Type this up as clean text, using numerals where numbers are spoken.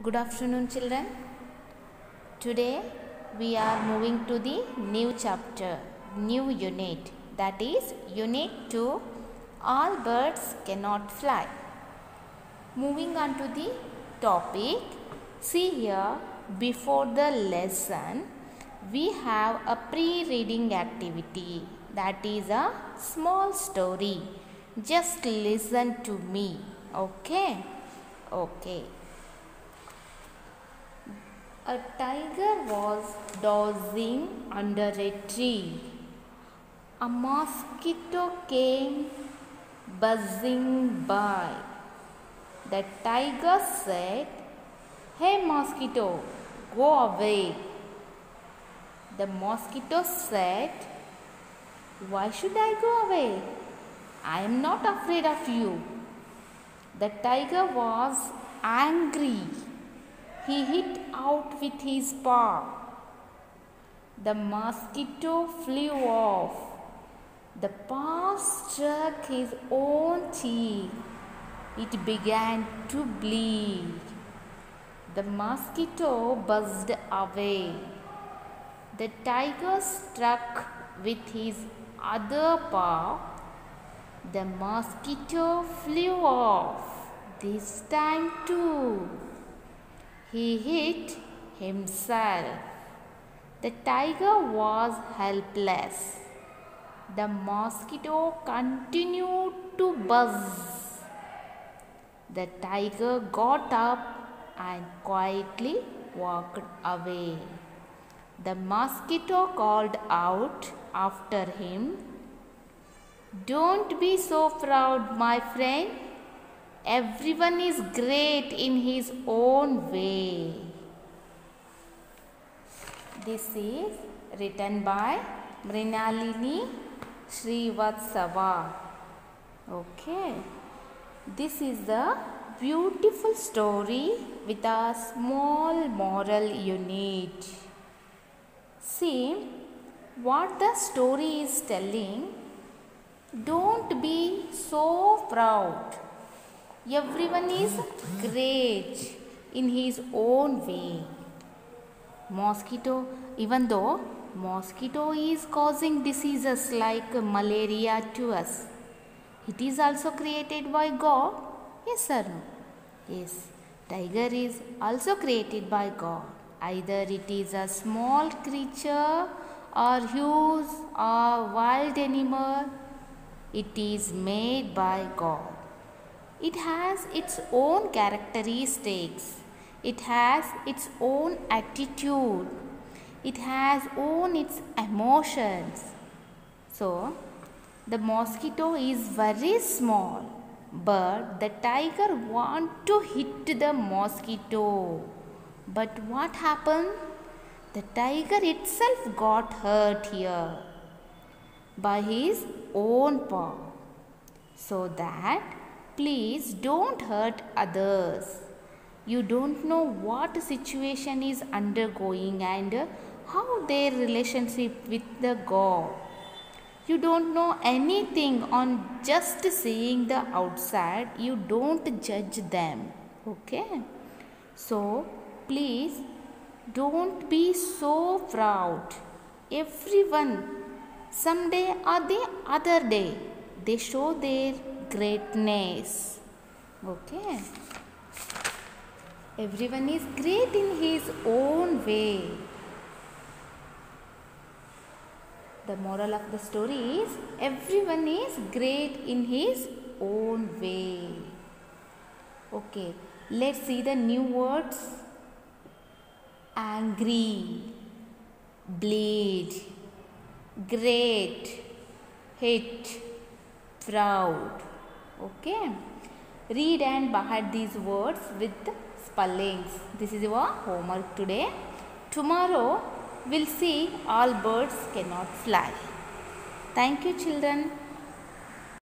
Good afternoon, children. Today we are moving to the new chapter, new unit, that is Unit 2, All Birds Cannot Fly. Moving on to the topic, see here, before the lesson, we have a pre-reading activity, that is a small story. Just listen to me, okay? Okay. A tiger was dozing under a tree. A mosquito came buzzing by. The tiger said, "Hey mosquito, go away." The mosquito said, "Why should I go away? I am not afraid of you." The tiger was angry. He hit out with his paw. The mosquito flew off. The paw struck his own cheek. It began to bleed. The mosquito buzzed away. The tiger struck with his other paw. The mosquito flew off, this time too. He hit himself. The tiger was helpless. The mosquito continued to buzz. The tiger got up and quietly walked away. The mosquito called out after him, "Don't be so proud, my friend. Everyone is great in his own way." This is written by Mrinalini Srivatsava. Okay. This is a beautiful story with a small moral unit. See what the story is telling. Don't be so proud. Everyone is great in his own way. Even though mosquito is causing diseases like malaria to us, it is also created by God. Yes or no? Yes. Tiger is also created by God. Either it is a small creature or huge or wild animal, it is made by God. It has its own characteristics. It has its own attitude. It has its emotions. So, the mosquito is very small, but the tiger wants to hit the mosquito. But what happened? The tiger itself got hurt here by his own paw. So that please don't hurt others. You don't know what situation is undergoing and how their relationship with the God. You don't know anything on just seeing the outside. You don't judge them. Okay? So, please don't be so proud. Everyone, someday or the other day, they show their greatness. Okay? Everyone is great in his own way. The moral of the story is everyone is great in his own way. Okay, let's see the new words. Angry, bleed, great, hit, proud. Okay, read and bahad these words with spellings. This is your homework today. Tomorrow we'll see all birds cannot fly. Thank you, children.